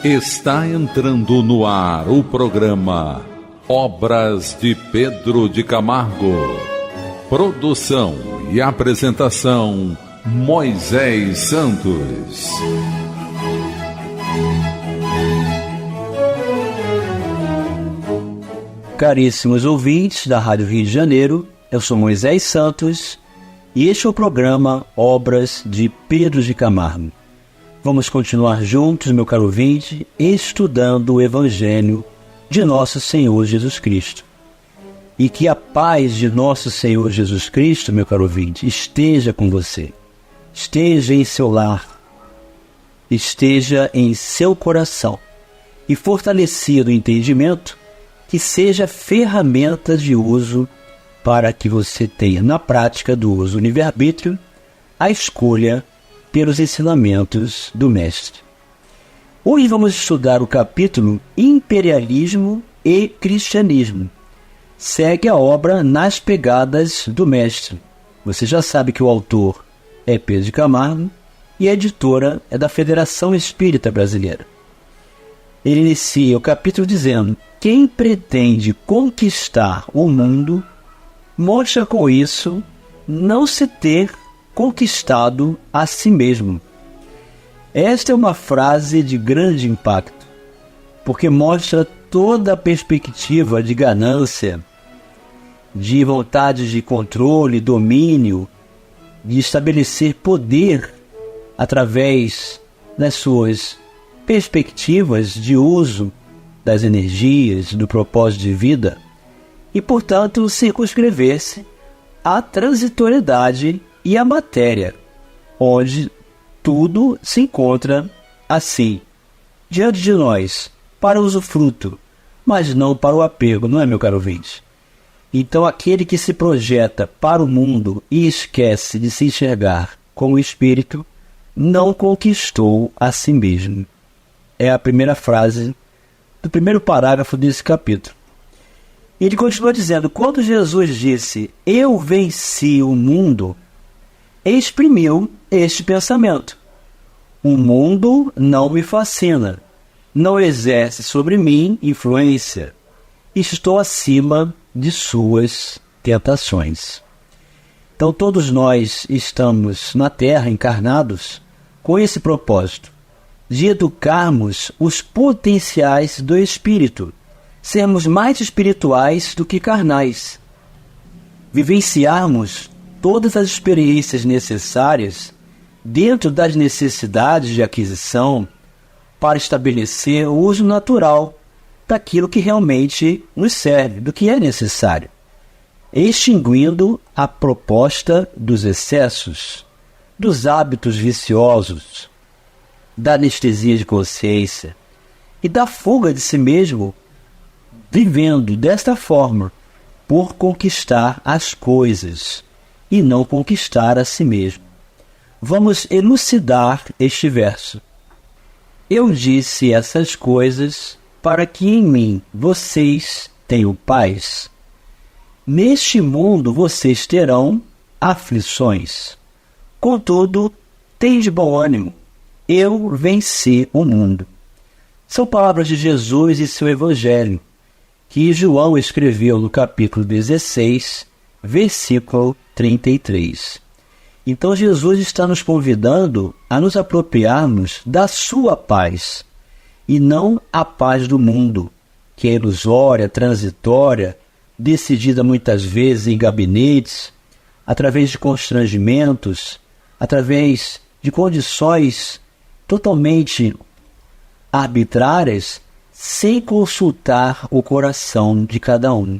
Está entrando no ar o programa Obras de Pedro de Camargo. Produção e apresentação Moisés Santos. Caríssimos ouvintes da Rádio Rio de Janeiro, eu sou Moisés Santos e este é o programa Obras de Pedro de Camargo. Vamos continuar juntos, meu caro ouvinte, estudando o Evangelho de Nosso Senhor Jesus Cristo. E que a paz de Nosso Senhor Jesus Cristo, meu caro ouvinte, esteja com você, esteja em seu lar, esteja em seu coração e fortalecido o entendimento, que seja ferramenta de uso para que você tenha, na prática do uso do livre-arbítrio, a escolha pelos ensinamentos do Mestre. Hoje vamos estudar o capítulo Imperialismo e Cristianismo. Segue a obra nas pegadas do Mestre. Você já sabe que o autor é Pedro de Camargo e a editora é da Federação Espírita Brasileira. Ele inicia o capítulo dizendo: quem pretende conquistar o mundo mostra com isso não se ter conquistado a si mesmo. Esta é uma frase de grande impacto, porque mostra toda a perspectiva de ganância, de vontade de controle, domínio, de estabelecer poder através das suas perspectivas de uso das energias, do propósito de vida, e, portanto, circunscrever-se à transitoriedade e à matéria, onde tudo se encontra assim, diante de nós, para o usufruto, mas não para o apego, não é, meu caro ouvinte? Então, aquele que se projeta para o mundo e esquece de se enxergar como espírito, não conquistou a si mesmo. É a primeira frase do primeiro parágrafo desse capítulo. Ele continua dizendo: quando Jesus disse, eu venci o mundo, exprimiu este pensamento: o mundo não me fascina, não exerce sobre mim influência, estou acima de suas tentações. Então todos nós estamos na Terra encarnados com esse propósito, de educarmos os potenciais do espírito, sermos mais espirituais do que carnais, vivenciarmos todas as experiências necessárias dentro das necessidades de aquisição para estabelecer o uso natural daquilo que realmente nos serve, do que é necessário, extinguindo a proposta dos excessos, dos hábitos viciosos, da anestesia de consciência e da fuga de si mesmo, vivendo desta forma por conquistar as coisas e não conquistar a si mesmo. Vamos elucidar este verso. Eu disse essas coisas para que em mim vocês tenham paz. Neste mundo vocês terão aflições. Contudo, tende bom ânimo. Eu venci o mundo. São palavras de Jesus e seu Evangelho, que João escreveu no capítulo 16, versículo 33. Então Jesus está nos convidando a nos apropriarmos da sua paz, e não a paz do mundo, que é ilusória, transitória, decidida muitas vezes em gabinetes, através de constrangimentos, através de condições totalmente arbitrárias, sem consultar o coração de cada um.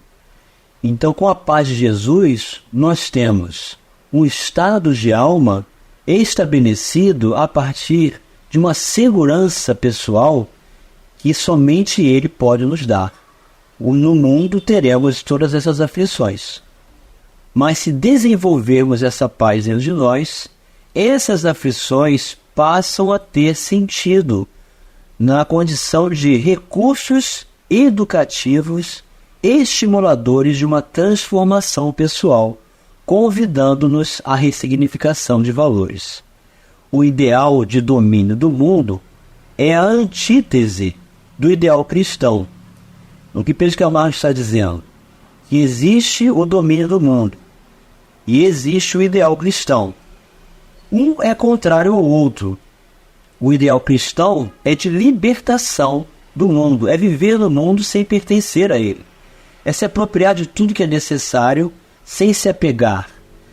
Então, com a paz de Jesus, nós temos um estado de alma estabelecido a partir de uma segurança pessoal que somente Ele pode nos dar. No mundo teremos todas essas aflições, mas se desenvolvermos essa paz dentro de nós, essas aflições passam a ter sentido na condição de recursos educativos estimuladores de uma transformação pessoal, convidando-nos à ressignificação de valores. O ideal de domínio do mundo é a antítese do ideal cristão. O que Pedro de Camargo está dizendo? Que existe o domínio do mundo e existe o ideal cristão. Um é contrário ao outro. O ideal cristão é de libertação do mundo, é viver no mundo sem pertencer a ele. É se apropriar de tudo que é necessário, sem se apegar,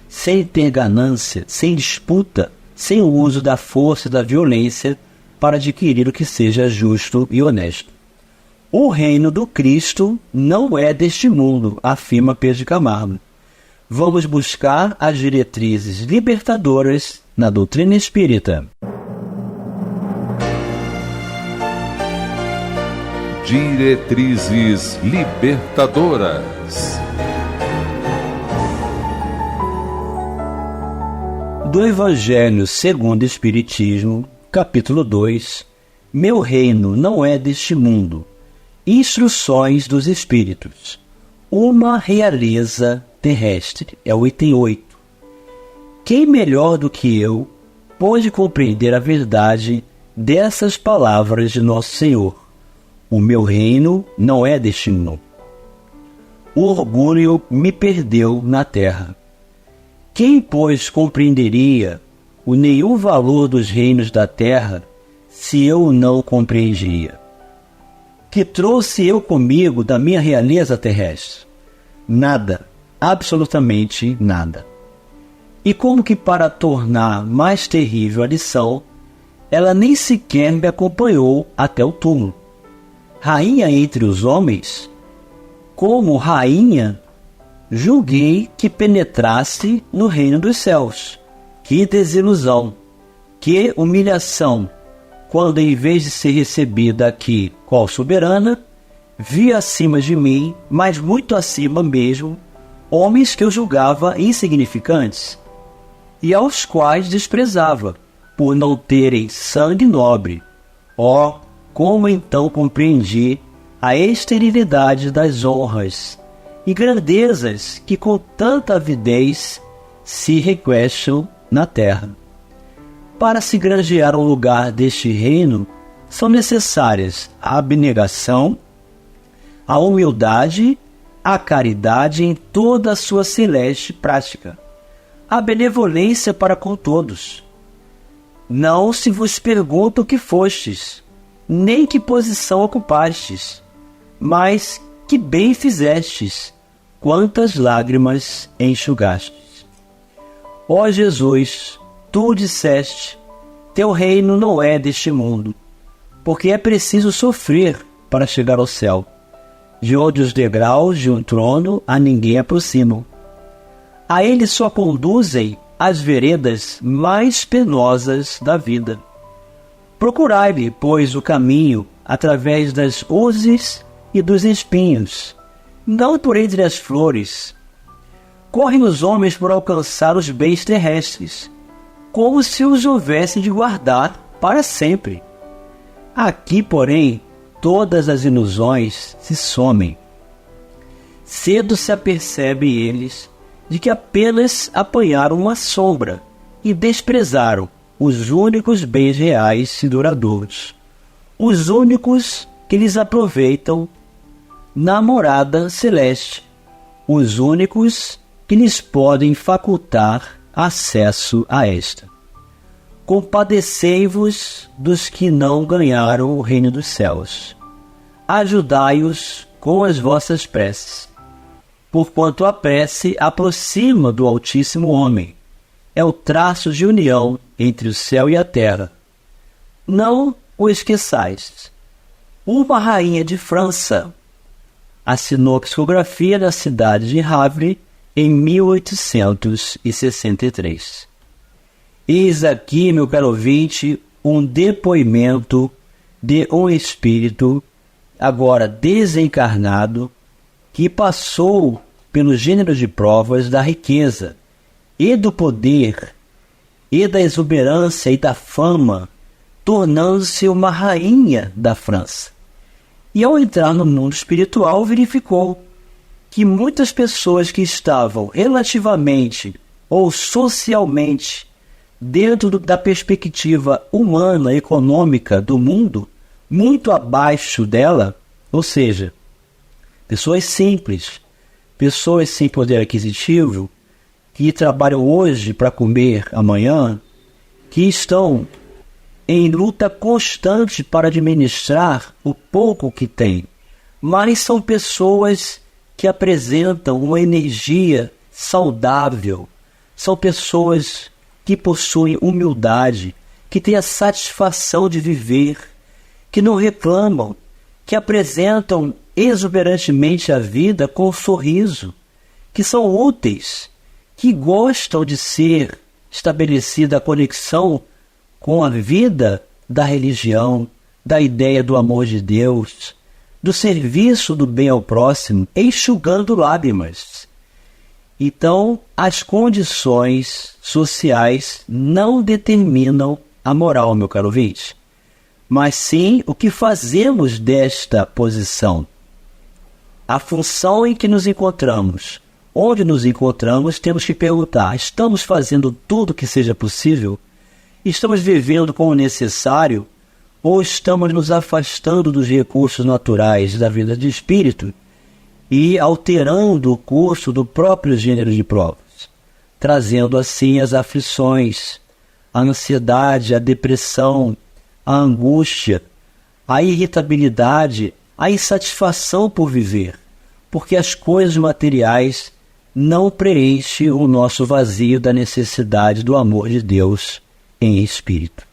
sem ter ganância, sem disputa, sem o uso da força e da violência para adquirir o que seja justo e honesto. O reino do Cristo não é deste mundo, afirma Pedro de Camargo. Vamos buscar as diretrizes libertadoras na doutrina espírita. Diretrizes libertadoras. Do Evangelho segundo o Espiritismo, capítulo 2, Meu reino não é deste mundo. Instruções dos Espíritos. Uma realeza terrestre. É o item 8. Quem melhor do que eu pode compreender a verdade dessas palavras de Nosso Senhor? O meu reino não é deste mundo. O orgulho me perdeu na terra. Quem, pois, compreenderia o nenhum valor dos reinos da terra se eu o não compreendia? Que trouxe eu comigo da minha realeza terrestre? Nada, absolutamente nada. E como que para tornar mais terrível a lição, ela nem sequer me acompanhou até o túmulo. Rainha entre os homens, como rainha, julguei que penetrasse no reino dos céus. Que desilusão, que humilhação, quando em vez de ser recebida aqui qual soberana, vi acima de mim, mas muito acima mesmo, homens que eu julgava insignificantes, e aos quais desprezava, por não terem sangue nobre. Ó, como então compreendi a esterilidade das honras e grandezas que com tanta avidez se requestam na terra. Para se granjear um lugar deste reino, são necessárias a abnegação, a humildade, a caridade em toda a sua celeste prática, a benevolência para com todos. Não se vos pergunta o que fostes, nem que posição ocupastes, mas que bem fizestes, quantas lágrimas enxugastes. Ó Jesus, tu disseste, teu reino não é deste mundo, porque é preciso sofrer para chegar ao céu, de onde os degraus de um trono a ninguém aproximam. A ele só conduzem as veredas mais penosas da vida. Procurai-lhe, pois, o caminho através das uzes e dos espinhos, não por entre as flores. Correm os homens por alcançar os bens terrestres, como se os houvesse de guardar para sempre. Aqui, porém, todas as ilusões se somem. Cedo se apercebem eles de que apenas apanharam uma sombra e desprezaram os únicos bens reais e duradouros, os únicos que lhes aproveitam na morada celeste, os únicos que lhes podem facultar acesso a esta. Compadecei-vos dos que não ganharam o reino dos céus. Ajudai-os com as vossas preces, porquanto a prece aproxima do Altíssimo Homem, é o traço de união entre o céu e a terra. Não o esqueçais. Uma rainha de França assinou a psicografia na cidade de Havre em 1863. Eis aqui, meu caro ouvinte, um depoimento de um espírito, agora desencarnado, que passou pelo gênero de provas da riqueza e do poder e da exuberância e da fama, tornando-se uma rainha da França. E ao entrar no mundo espiritual, verificou que muitas pessoas que estavam relativamente ou socialmente dentro da perspectiva humana, econômica do mundo, muito abaixo dela, ou seja, pessoas simples, pessoas sem poder aquisitivo, que trabalham hoje para comer amanhã, que estão em luta constante para administrar o pouco que têm, mas são pessoas que apresentam uma energia saudável, são pessoas que possuem humildade, que têm a satisfação de viver, que não reclamam, que apresentam exuberantemente a vida com um sorriso, que são úteis, que gostam de ser estabelecida a conexão com a vida da religião, da ideia do amor de Deus, do serviço do bem ao próximo, enxugando lágrimas. Então, as condições sociais não determinam a moral, meu caro ouvinte, mas sim o que fazemos desta posição. A função em que nos encontramos, onde nos encontramos, temos que perguntar: estamos fazendo tudo o que seja possível? Estamos vivendo com o necessário? Ou estamos nos afastando dos recursos naturais da vida de espírito e alterando o curso do próprio gênero de provas, trazendo assim as aflições, a ansiedade, a depressão, a angústia, a irritabilidade, a insatisfação por viver, porque as coisas materiais não preenchem o nosso vazio da necessidade do amor de Deus em espírito.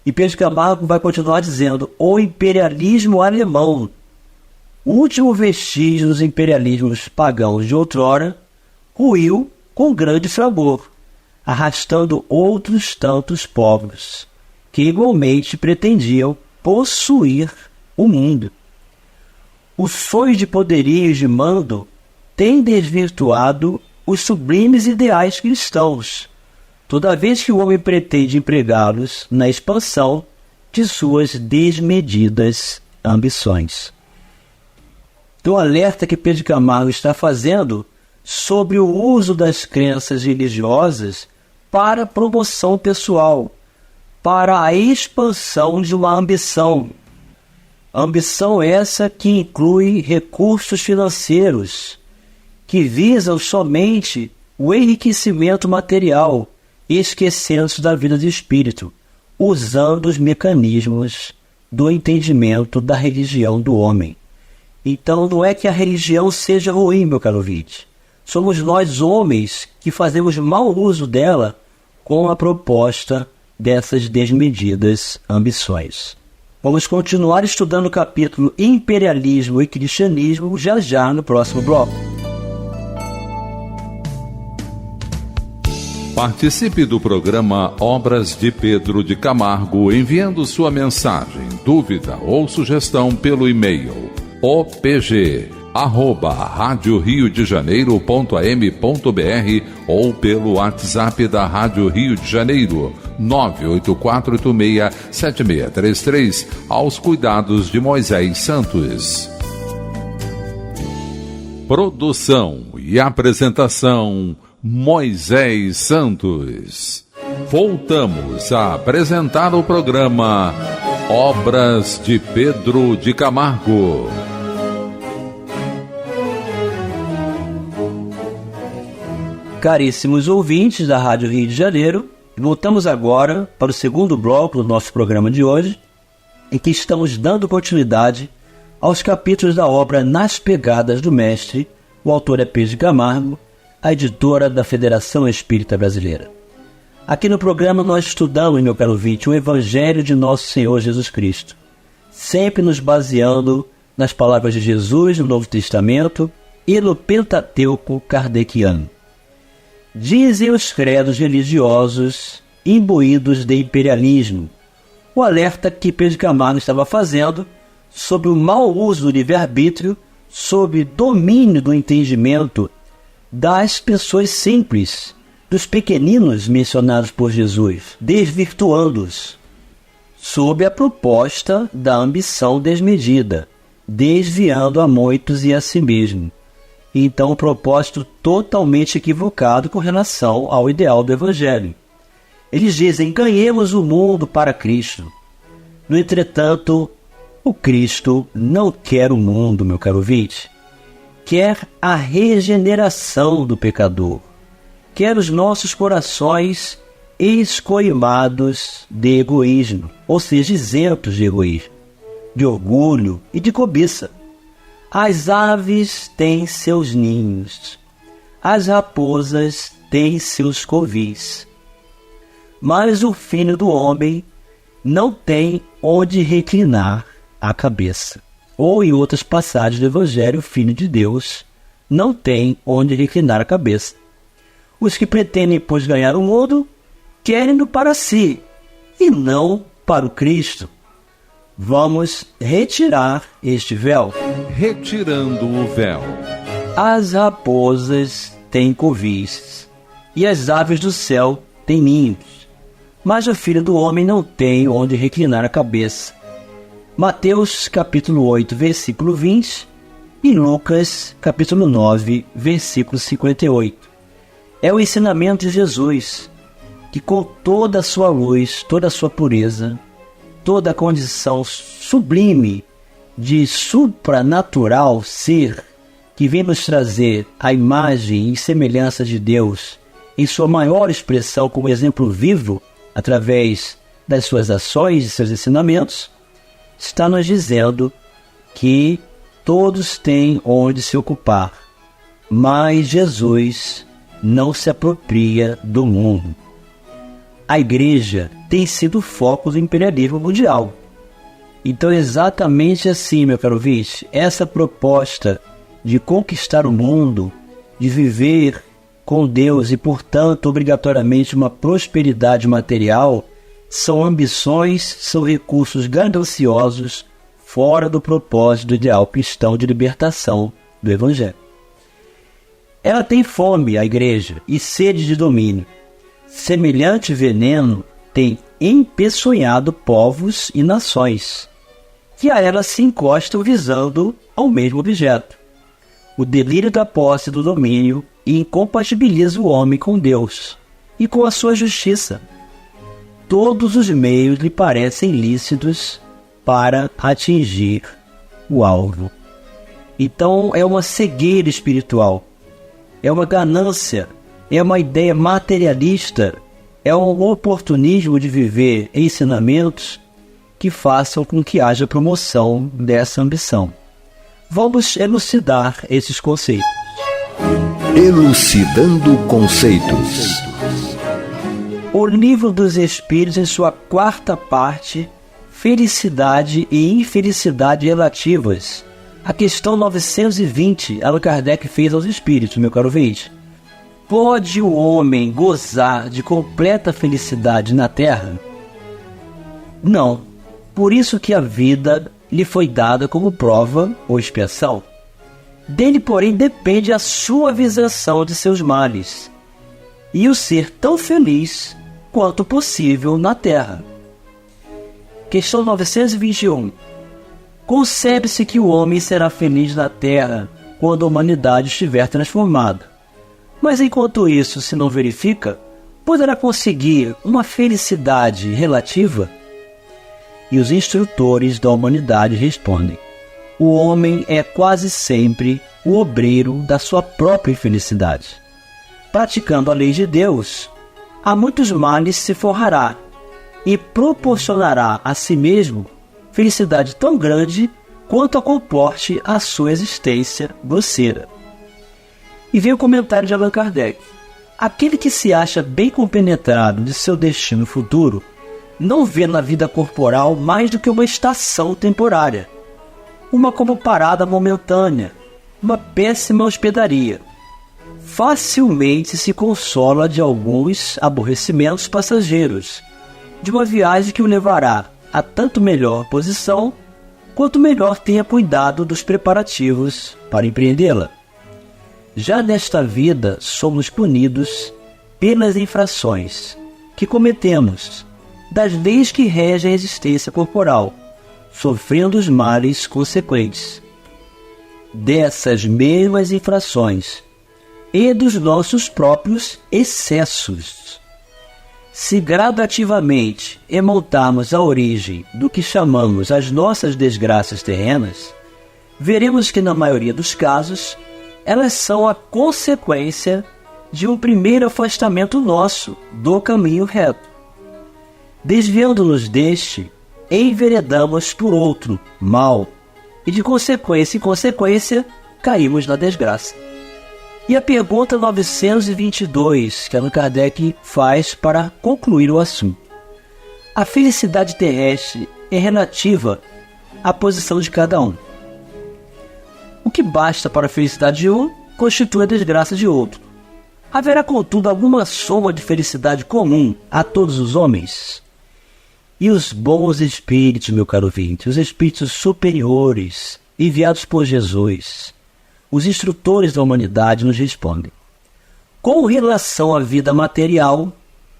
E Pedro de Camargo vai continuar dizendo: o imperialismo alemão, o último vestígio dos imperialismos pagãos de outrora, ruiu com grande fragor, arrastando outros tantos povos, que igualmente pretendiam possuir o mundo. Os sonhos de poderio e de mando têm desvirtuado os sublimes ideais cristãos, toda vez que o homem pretende empregá-los na expansão de suas desmedidas ambições. Do alerta que Pedro de Camargo está fazendo sobre o uso das crenças religiosas para a promoção pessoal, para a expansão de uma ambição. Ambição essa que inclui recursos financeiros, que visam somente o enriquecimento material, esquecendo-se da vida de espírito, usando os mecanismos do entendimento da religião do homem. Então não é que a religião seja ruim, meu caro ouvinte. Somos nós, homens, que fazemos mau uso dela com a proposta dessas desmedidas ambições. Vamos continuar estudando o capítulo Imperialismo e Cristianismo já no próximo bloco. Participe do programa Obras de Pedro de Camargo enviando sua mensagem, dúvida ou sugestão pelo e-mail opg@radioriodejaneiro.am.br ou pelo WhatsApp da Rádio Rio de Janeiro 984867633 aos cuidados de Moisés Santos. Produção e apresentação Moisés Santos. Voltamos a apresentar o programa Obras de Pedro de Camargo. Caríssimos ouvintes da Rádio Rio de Janeiro, voltamos agora para o segundo bloco do nosso programa de hoje, em que estamos dando continuidade aos capítulos da obra Nas Pegadas do Mestre. O autor é Pedro de Camargo, a editora da Federação Espírita Brasileira. Aqui no programa nós estudamos, meu caro ouvinte, o Evangelho de Nosso Senhor Jesus Cristo, sempre nos baseando nas palavras de Jesus no Novo Testamento e no Pentateuco kardeciano. Dizem os credos religiosos imbuídos de imperialismo, o alerta que Pedro de Camargo estava fazendo sobre o mau uso do livre-arbítrio, sobre domínio do entendimento das pessoas simples, dos pequeninos mencionados por Jesus, desvirtuando-os, sob a proposta da ambição desmedida, desviando a muitos e a si mesmo. Então, um propósito totalmente equivocado com relação ao ideal do Evangelho. Eles dizem: ganhemos o mundo para Cristo. No entretanto, o Cristo não quer o mundo, meu caro ouvinte. Quer a regeneração do pecador. Quer os nossos corações escoimados de egoísmo, ou seja, isentos de egoísmo, de orgulho e de cobiça. As aves têm seus ninhos, as raposas têm seus covis, mas o filho do homem não tem onde reclinar a cabeça. Ou, em outras passagens do Evangelho, o Filho de Deus não tem onde reclinar a cabeça. Os que pretendem, pois, ganhar o mundo, querem-no para si, e não para o Cristo. Vamos retirar este véu. Retirando o véu. As raposas têm covis, e as aves do céu têm ninhos, mas o Filho do Homem não tem onde reclinar a cabeça. Mateus capítulo 8, versículo 20 e Lucas capítulo 9, versículo 58. É o ensinamento de Jesus, que com toda a sua luz, toda a sua pureza, toda a condição sublime de supranatural ser, que vem nos trazer a imagem e semelhança de Deus em sua maior expressão como exemplo vivo, através das suas ações e seus ensinamentos, está nos dizendo que todos têm onde se ocupar, mas Jesus não se apropria do mundo. A igreja tem sido o foco do imperialismo mundial. Então, exatamente assim, meu caro ouvinte, essa proposta de conquistar o mundo, de viver com Deus e, portanto, obrigatoriamente uma prosperidade material, são ambições, são recursos gananciosos fora do propósito do ideal cristão de libertação do Evangelho. Ela tem fome, a igreja, e sede de domínio. Semelhante veneno tem empeçonhado povos e nações, que a ela se encostam visando ao mesmo objeto. O delírio da posse do domínio incompatibiliza o homem com Deus e com a sua justiça. Todos os meios lhe parecem lícitos para atingir o alvo. Então é uma cegueira espiritual, é uma ganância, é uma ideia materialista, é um oportunismo de viver ensinamentos que façam com que haja promoção dessa ambição. Vamos elucidar esses conceitos. Elucidando conceitos. O Livro dos Espíritos, em sua quarta parte, Felicidade e Infelicidade Relativas, a questão 920, Allan Kardec fez aos Espíritos, meu caro ouvinte. Pode o homem gozar de completa felicidade na Terra? Não. Por isso que a vida lhe foi dada como prova ou expiação. Dele, porém, depende a suavização de seus males e o ser tão feliz quanto possível na Terra. Questão 921. Concebe-se que o homem será feliz na Terra quando a humanidade estiver transformada. Mas enquanto isso se não verifica, poderá conseguir uma felicidade relativa? E os instrutores da humanidade respondem: o homem é quase sempre o obreiro da sua própria infelicidade. Praticando a lei de Deus, a muitos males se forrará e proporcionará a si mesmo felicidade tão grande quanto a comporte a sua existência grosseira. E vem o comentário de Allan Kardec. Aquele que se acha bem compenetrado de seu destino futuro não vê na vida corporal mais do que uma estação temporária, uma como parada momentânea, uma péssima hospedaria. Facilmente se consola de alguns aborrecimentos passageiros, de uma viagem que o levará a tanto melhor posição, quanto melhor tenha cuidado dos preparativos para empreendê-la. Já nesta vida somos punidos pelas infrações que cometemos das leis que regem a existência corporal, sofrendo os males consequentes dessas mesmas infrações e dos nossos próprios excessos. Se gradativamente remontarmos à origem do que chamamos as nossas desgraças terrenas, veremos que na maioria dos casos, elas são a consequência de um primeiro afastamento nosso do caminho reto. Desviando-nos deste, enveredamos por outro, mal, e de consequência em consequência, caímos na desgraça. E a pergunta 922 que Allan Kardec faz para concluir o assunto. A felicidade terrestre é relativa à posição de cada um. O que basta para a felicidade de um, constitui a desgraça de outro. Haverá, contudo, alguma soma de felicidade comum a todos os homens? E os bons espíritos, meu caro ouvinte, os espíritos superiores, enviados por Jesus, os instrutores da humanidade, nos respondem: com relação à vida material,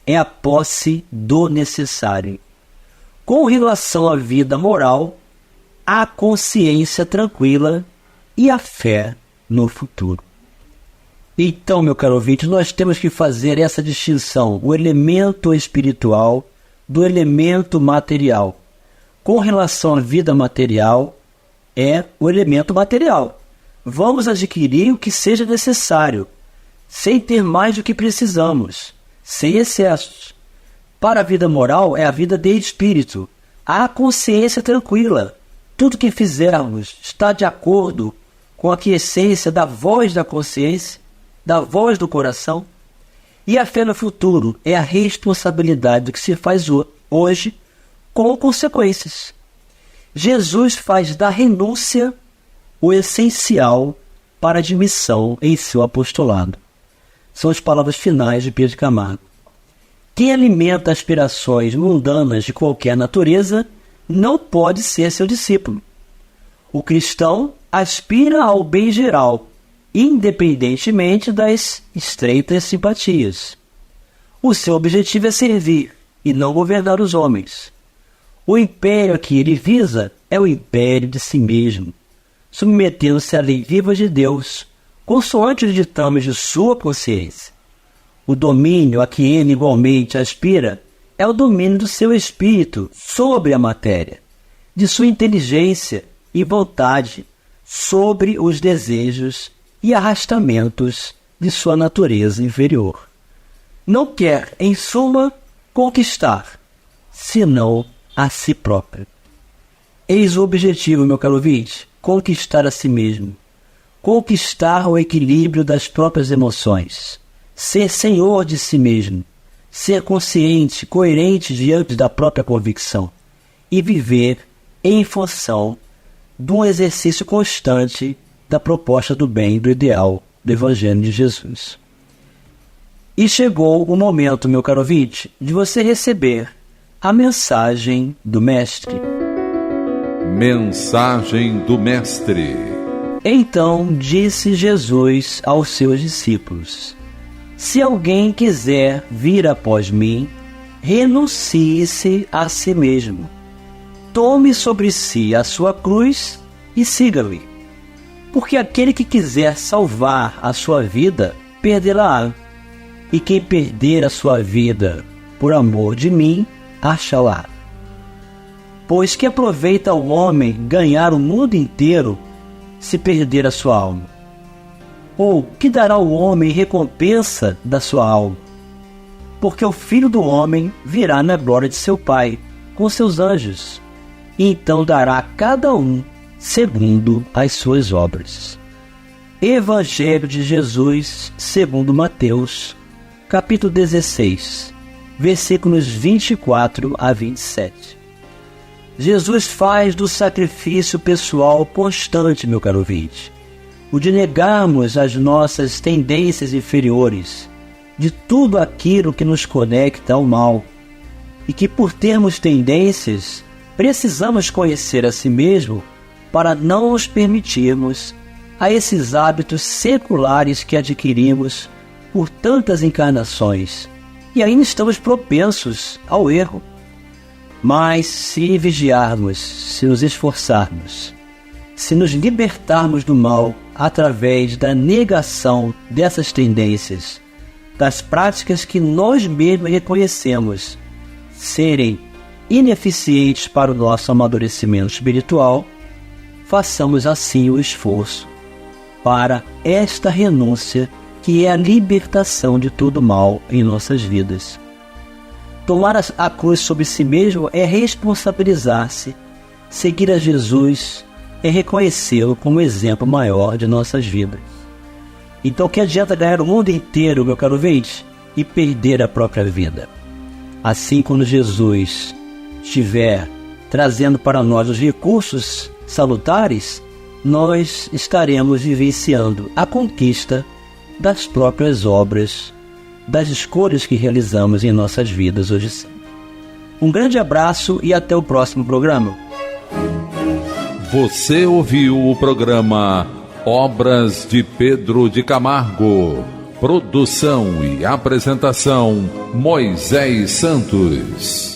é a posse do necessário. Com relação à vida moral, a consciência tranquila e a fé no futuro. Então, meu caro ouvinte, nós temos que fazer essa distinção, o elemento espiritual do elemento material. Com relação à vida material, é o elemento material. Vamos adquirir o que seja necessário, sem ter mais do que precisamos, sem excessos. Para a vida moral, é a vida de espírito, a consciência tranquila. Tudo que fizermos está de acordo com a quiescência da voz da consciência, da voz do coração. E a fé no futuro é a responsabilidade do que se faz hoje com consequências. Jesus faz da renúncia o essencial para a admissão em seu apostolado. São as palavras finais de Pedro de Camargo. Quem alimenta aspirações mundanas de qualquer natureza não pode ser seu discípulo. O cristão aspira ao bem geral, independentemente das estreitas simpatias. O seu objetivo é servir e não governar os homens. O império a que ele visa é o império de si mesmo, submetendo-se à lei viva de Deus, consoante os ditames de sua consciência. O domínio a que ele igualmente aspira é o domínio do seu espírito sobre a matéria, de sua inteligência e vontade sobre os desejos e arrastamentos de sua natureza inferior. Não quer, em suma, conquistar, senão a si próprio. Eis o objetivo, meu caro ouvinte, conquistar a si mesmo, conquistar o equilíbrio das próprias emoções, ser senhor de si mesmo, ser consciente, coerente diante da própria convicção e viver em função de um exercício constante da proposta do bem, do ideal, do Evangelho de Jesus. E chegou o momento, meu caro ouvinte, de você receber a mensagem do Mestre. Mensagem do Mestre. Então disse Jesus aos seus discípulos: se alguém quiser vir após mim, renuncie-se a si mesmo. Tome sobre si a sua cruz e siga-me. Porque aquele que quiser salvar a sua vida, perdê-la-á. E quem perder a sua vida por amor de mim, achá-la. Pois que aproveita o homem ganhar o mundo inteiro se perder a sua alma? Ou que dará o homem recompensa da sua alma? Porque o Filho do Homem virá na glória de seu Pai, com seus anjos, e então dará a cada um segundo as suas obras. Evangelho de Jesus segundo Mateus, capítulo 16, versículos 24 a 27. Jesus faz do sacrifício pessoal constante, meu caro ouvinte, o de negarmos as nossas tendências inferiores, de tudo aquilo que nos conecta ao mal, e que por termos tendências, precisamos conhecer a si mesmo para não nos permitirmos a esses hábitos seculares que adquirimos por tantas encarnações, e ainda estamos propensos ao erro. Mas se vigiarmos, se nos esforçarmos, se nos libertarmos do mal através da negação dessas tendências, das práticas que nós mesmos reconhecemos serem ineficientes para o nosso amadurecimento espiritual, façamos assim o esforço para esta renúncia, que é a libertação de todo mal em nossas vidas. Tomar a cruz sobre si mesmo é responsabilizar-se. Seguir a Jesus é reconhecê-lo como exemplo maior de nossas vidas. Então, que adianta ganhar o mundo inteiro, meu caro ouvinte, e perder a própria vida? Assim, quando Jesus estiver trazendo para nós os recursos salutares, nós estaremos vivenciando a conquista das próprias obras, das escolhas que realizamos em nossas vidas hoje. Um grande abraço e até o próximo programa. Você ouviu o programa Obras de Pedro de Camargo. Produção e apresentação Moisés Santos.